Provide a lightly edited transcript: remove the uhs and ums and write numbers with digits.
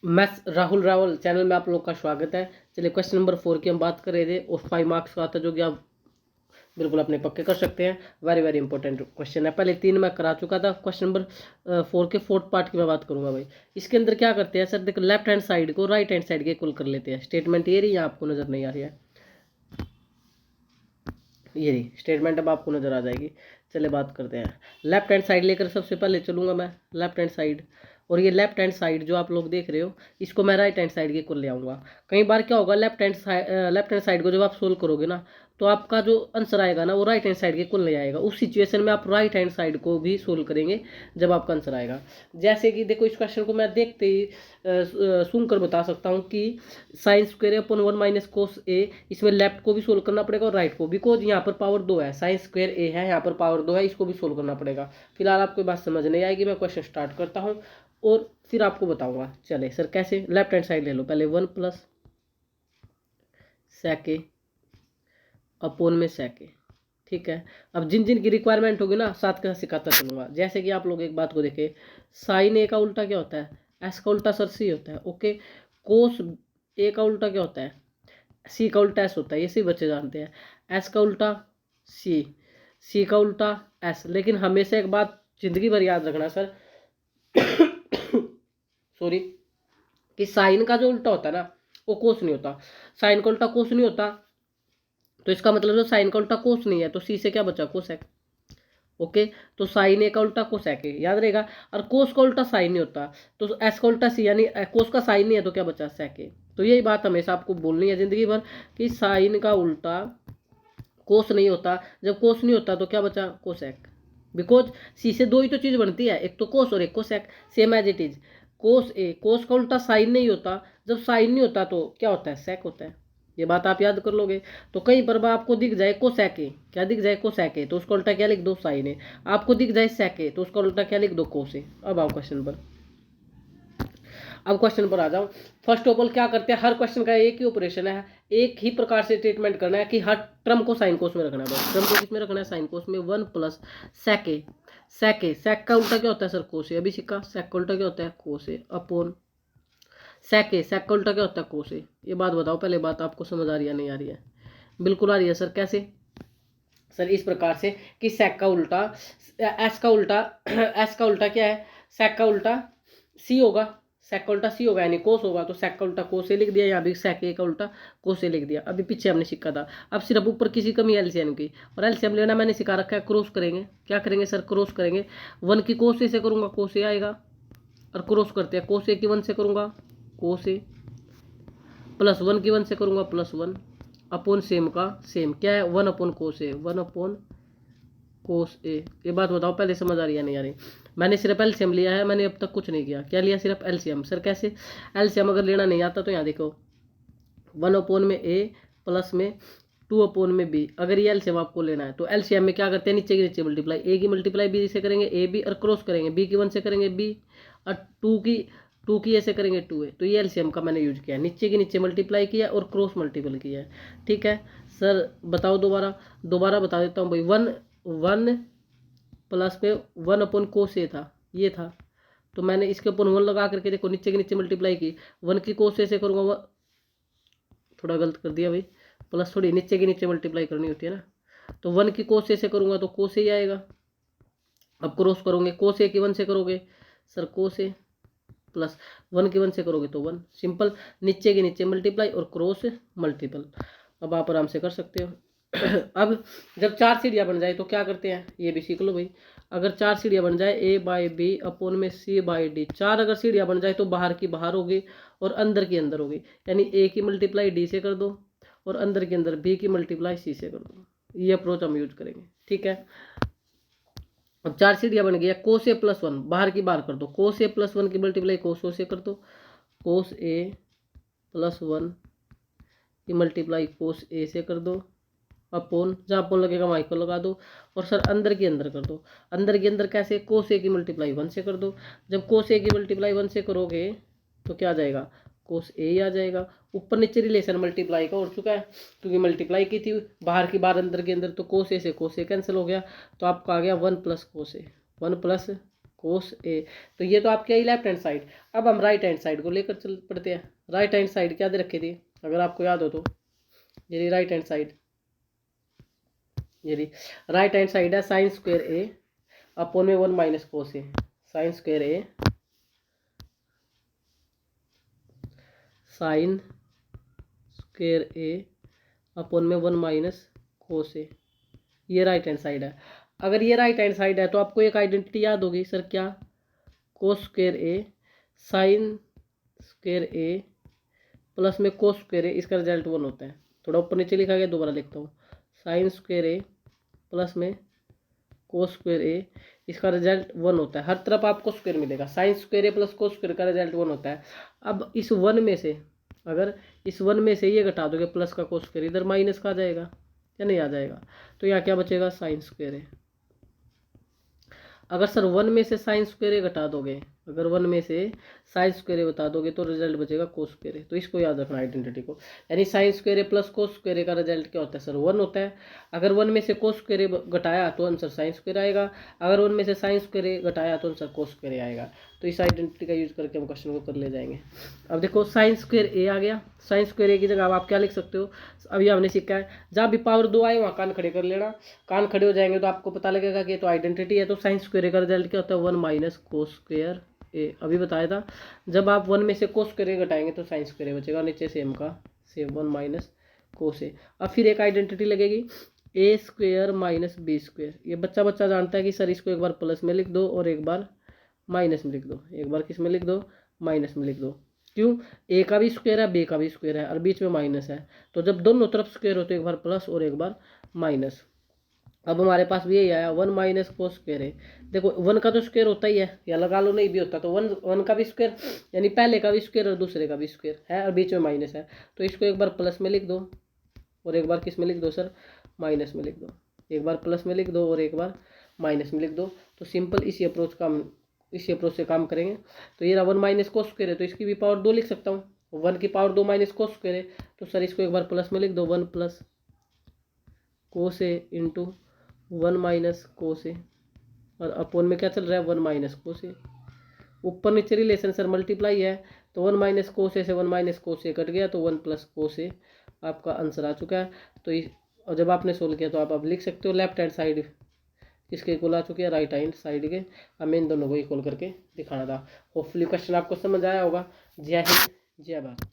मैं राहुल रावल चैनल में आप लोग का स्वागत है। चलिए क्वेश्चन नंबर 4 की हम बात कर रहे थे और 5 मार्क्स का आता है, जो कि आप बिल्कुल अपने पक्के कर सकते हैं। वेरी वेरी इंपॉर्टेंट क्वेश्चन है। पहले 3 मैं करा चुका था। क्वेश्चन नंबर 4 के 4th पार्ट की मैं बात करूंगा भाई। इसके अंदर क्या करते हैं सर, देखो लेफ्ट हैंड साइड को राइट हैंड साइड के इक्वल कर लेते हैं। स्टेटमेंट ये रही, आपको नजर नहीं आ रही है, ये रही स्टेटमेंट, अब आपको नजर आ जाएगी। चले बात करते हैं। लेफ्ट हैंड साइड लेकर सबसे पहले चलूंगा मैं लेफ्ट हैंड साइड, और ये लेफ्ट हैंड साइड जो आप लोग देख रहे हो इसको मैं राइट हैंड साइड के को ले आऊंगा। कई बार क्या होगा, लेफ्ट हैंड साइड को जब आप सोल्व करोगे ना, तो आपका जो आंसर आएगा ना वो राइट हैंड साइड के कुल नहीं आएगा। उस सिचुएशन में आप राइट हैंड साइड को भी सोल्व करेंगे जब आपका आंसर आएगा। जैसे कि देखो, इस क्वेश्चन को मैं देखते ही सुनकर बता सकता हूँ कि साइन स्क्वायर अपन 1 - कोस ए, इसमें लेफ्ट को भी सोल्व करना पड़ेगा और राइट को, बिकॉज यहाँ पर पावर 2 है। साइन स्क्वायर ए है, यहाँ पर पावर 2 है, इसको भी सोल्व करना पड़ेगा। फिलहाल आपको बात समझ नहीं आएगी, मैं क्वेश्चन स्टार्ट करता हूँ और फिर आपको बताऊंगा। चले सर कैसे, लेफ्ट हैंड साइड ले लो पहले। 1 + सेके अपोन में सेके, ठीक है। अब जिन जिन की रिक्वायरमेंट होगी ना, साथ के साथ सिखाता चलूंगा। जैसे कि आप लोग एक बात को देखें, साइन ए का उल्टा क्या होता है, एस का उल्टा सर सी होता है, ओके। कोस ए का उल्टा क्या होता है, सी का उल्टा एस होता है, ये सभी बच्चे जानते हैं। एस का उल्टा सी, सी का उल्टा एस। लेकिन हमेशा एक बात जिंदगी भर याद रखना सर सॉरी, कि साइन का जो उल्टा होता है ना वो कोस नहीं होता। साइन का उल्टा कोस नहीं होता, तो इसका मतलब जो साइन का उल्टा कोस नहीं है, तो सी से क्या बचा, कोसेक, ओके। तो साइन ए का उल्टा कोसेक है, याद रहेगा। और कोस का उल्टा साइन नहीं होता, तो एस का उल्टा सी, यानी कोस का साइन नहीं है तो क्या बचा, सेक ए। तो यही बात हमेशा आपको बोलनी है जिंदगी भर, कि साइन का उल्टा कोस नहीं होता। जब कोस नहीं होता तो क्या बचा, कोसेक। बिकॉज सी से दो ही तो चीज बनती है, एक तो कोस और एक cosec, same as it is. Cos A, cos का उल्टा साइन नहीं होता, जब साइन नहीं होता तो क्या होता है, सेक होता है। ये बात आप याद कर लोगे। तो कहीं पर आपको दिख जाए कोसेके, क्या दिख जाए, कोसेके, तो उसका उल्टा क्या लिख दो, साइन है। आपको दिख जाए सेके, तो उसका उल्टा क्या लिख दो, कोसे। अब आओ क्वेश्चन पर, अब क्वेश्चन पर आ जाओ। फर्स्ट ऑफ ऑल क्या करते हैं, हर क्वेश्चन का एक ही ऑपरेशन है, एक ही प्रकार से ट्रीटमेंट करना है कि हर टर्म को साइन कोस में रखना है। बस टर्म को किस में रखना है, साइन कोस में। 1 + सेके, सेके, सेक का उल्टा क्या होता है सर, कोसे। अभी सिक्का, सेक का उल्टा क्या होता है, कोसे, अपोन सेके, सेक का उल्टा क्या होता है, कोसे। ये बात बताओ पहले, बात आपको समझ आ रही है नहीं आ रही है, बिल्कुल आ रही है सर। कैसे सर, इस प्रकार से कि सेक का उल्टा, एस का उल्टा एस का उल्टा क्या है, सेक का उल्टा सी होगा, सेक का उल्टा सी होगा यानी कोस होगा, तो सेक का उल्टा कोस से लिख दिया, यहाँ भी सेक ए का उल्टा कोस से लिख दिया। अभी पीछे हमने सीखा था, अब सिर्फ ऊपर किसी कमी एलसीएम की, और एलसीएम लेना मैंने सिखा रखा है, क्रॉस करेंगे। क्या करेंगे सर, क्रॉस करेंगे। 1 की कोस से करूंगा, कोस ए आएगा, और क्रॉस करते हैं। कोस ए की 1 से करूंगा, कोस ए, प्लस 1 की 1 से करूंगा, +1, अपोन सेम का सेम, क्या है, 1/कोस ए, 1/कोस ए। ये बात बताओ पहले समझ आ रही है नहीं आ रही। मैंने सिर्फ एलसीएम लिया है, मैंने अब तक कुछ नहीं किया। क्या लिया, सिर्फ एलसीएम। सर कैसे, एलसीएम अगर लेना नहीं आता तो यहाँ देखो, 1/ए प्लस में 2/बी। अगर ये एलसीएम आपको लेना है तो एलसीएम में क्या करते हैं, नीचे के नीचे मल्टीप्लाई, ए की मल्टीप्लाई बी से करेंगे, ए बी, और क्रॉस करेंगे, बी की 1 से करेंगे बी, और टू की ऐसे करेंगे 2 ए। तो ये एलसीएम का मैंने यूज किया है, नीचे के नीचे मल्टीप्लाई किया और क्रॉस मल्टीपल किया है, ठीक है। सर बताओ, दोबारा दोबारा बता देता हूँ भाई। 1 प्लस पे 1/कोस ए था, ये था, तो मैंने इसके ऊपर 1 लगा करके देखो नीचे के नीचे मल्टीप्लाई की। 1 की कोस ए से करूँगा, थोड़ा गलत कर दिया भाई, प्लस थोड़ी नीचे के नीचे मल्टीप्लाई करनी होती है ना, तो 1 की कोस ए से करूँगा तो कोस ए ही आएगा। अब क्रॉस करोगे, कोस ए की 1 से करोगे सर कोस ए, प्लस 1 की 1 से करोगे तो 1, सिंपल, नीचे के नीचे मल्टीप्लाई और क्रॉस मल्टीपल। अब आप आराम से कर सकते हो। अब जब 4 सीढ़ियाँ बन जाए तो क्या करते हैं, ये भी सीख लो भाई। अगर 4 सीढ़ियाँ बन जाए, A/B अपोन में C/D, 4 अगर सीढ़ियाँ बन जाए तो बाहर की बाहर होगी और अंदर की अंदर होगी, यानी A की मल्टीप्लाई D से कर दो और अंदर के अंदर B की मल्टीप्लाई C से कर दो। ये अप्रोच हम यूज करेंगे, ठीक है। अब 4 सीढ़ियाँ बन गई है, कोस ए प्लस 1 बाहर की बाहर कर दो, कोस ए प्लस 1 की मल्टीप्लाई कोस ओ से कर दो, कोस ए प्लस 1 की मल्टीप्लाई कोस ए से कर दो, अपोन, जहाँ अपोन लगेगा वहीं को लगा दो, और सर अंदर के अंदर कर दो। अंदर के अंदर कैसे, कोस ए की मल्टीप्लाई 1 से कर दो। जब कोस ए की मल्टीप्लाई 1 से करोगे तो क्या आ जाएगा, कोस ए ही आ जाएगा। ऊपर नीचे रिलेशन मल्टीप्लाई का हो चुका है, क्योंकि मल्टीप्लाई की थी बाहर की बाहर अंदर के अंदर, तो कोस ए से कोस ए कैंसिल हो गया, तो आपका आ गया 1 + कोस ए, 1 + कोस ए। तो ये तो आपकी आई लेफ्ट हैंड साइड। अब हम राइट हैंड साइड को लेकर चल पड़ते हैं। राइट हैंड साइड क्या दे रखी थी अगर आपको याद हो तो, ये राइट हैंड साइड, ये राइट हैंड साइड है साइन स्क्वायर ए अपॉन में 1 माइनस कोस ए। साइन स्क्वायर ए साइन स्क्वायर ए अपॉन में 1 माइनस कोस ए, ये राइट हैंड साइड है। अगर ये राइट हैंड साइड है तो आपको एक आइडेंटिटी याद होगी सर, क्या, कोस स्क्वायर ए साइन स्क्वायर ए प्लस में कोस स्क्वायर ए, इसका रिजल्ट 1 होता है। थोड़ा ऊपर नीचे लिखा गया, दोबारा लिखता हूँ, साइन स्क्वायर ए प्लस में कोस स्क्वायर ए, इसका रिजल्ट 1 होता है। हर तरफ आपको स्क्वायर मिलेगा, साइन स्क्वायर ए प्लस कोस स्क्वायर का रिजल्ट 1 होता है। अब इस 1 में से, अगर इस 1 में से ये घटा दोगे प्लस का कोस स्क्वायर, इधर माइनस का आ जाएगा या नहीं आ जाएगा, तो यहाँ क्या बचेगा, साइन स्क्वायर ए। अगर सर 1 में से साइन स्क्वायर ए घटा दोगे, अगर 1 में से साइन स्क्वायर ए बता दोगे तो रिजल्ट बचेगा कोस स्क्वायर ए। तो इसको याद रखना आइडेंटिटी को, यानी साइन स्क्वायर ए प्लस कोस स्क्वायर ए का रिजल्ट क्या होता है सर, 1 होता है। अगर 1 में से कोस स्क्वायर ए घटाया तो आंसर साइन स्क्वायर आएगा, अगर 1 में से साइन स्क्वायर ए घटाया तो आंसर कोस स्क्वायर आएगा। तो इस आइडेंटिटी का यूज करके हम क्वेश्चन को कर ले जाएंगे। अब देखो साइन स्क्वायर ए आ गया, साइन स्क्वायर ए की जगह आप क्या लिख सकते हो, अभी हमने सीखा है जहाँ भी पावर 2 आए वहाँ कान खड़े कर लेना। कान खड़े हो जाएंगे तो आपको पता लगेगा कि तो आइडेंटिटी है। तो साइन स्क्वायर ए का रिजल्ट क्या होता है, 1 माइनस कोस स्क्वायर ए। अभी बताया था जब आप 1 में से कोस स्क्वायर ए घटाएंगे तो साइन स्क्वायर ए बचेगा, नीचे सेम का सेम 1 माइनस कोस ए। अब फिर एक आइडेंटिटी लगेगी ए स्क्वायर माइनस बी स्क्वायर। ये बच्चा बच्चा जानता है कि सर इसको एक बार प्लस में लिख दो और एक बार माइनस में लिख दो, एक बार किस में लिख दो, माइनस में लिख दो। क्यों, ए का भी स्क्वायर है बी का भी स्क्वायर है और बीच में माइनस है, तो जब दोनों तरफ स्क्वायर हो तो एक बार प्लस और एक बार माइनस। अब हमारे पास भी यही आया 1 माइनस कोस स्क्वायर है। देखो 1 का तो स्क्वायर होता ही है, या लगा लो नहीं भी होता तो 1 का भी स्क्वायर, यानी पहले का भी स्क्वायर और दूसरे का भी स्क्वायर है और बीच में माइनस है, तो इसको एक बार प्लस में लिख दो और एक बार किस में लिख दो सर, माइनस में लिख दो। एक बार प्लस में लिख दो और एक बार माइनस में लिख दो। तो सिंपल इसी अप्रोच से काम करेंगे। तो ये 1 माइनस कोस स्क्वायर है तो इसकी भी पावर 2 लिख सकता हूँ, 1 की पावर 2 माइनस कोस स्क्वायर है, तो सर इसको एक बार प्लस में लिख दो, 1 प्लस कोस ए इंटू 1 माइनस कोस ए, और अपोन में क्या चल रहा है, 1 माइनस कोस ए। ऊपर नीचे रिलेशन सर मल्टीप्लाई है, तो 1 माइनस कोस ए से 1 माइनस कोस ए कट गया तो 1 प्लस कोस ए आपका आंसर आ चुका है। तो और जब आपने सोल्व किया तो आप अब लिख सकते हो लेफ्ट हैंड साइड किसके इक्वल आ चुकी है, राइट हैंड साइड के। हमें इन दोनों को इक्वल करके दिखाना था। होपफुली क्वेश्चन आपको समझ आया होगा। जय हिंद जय भारत।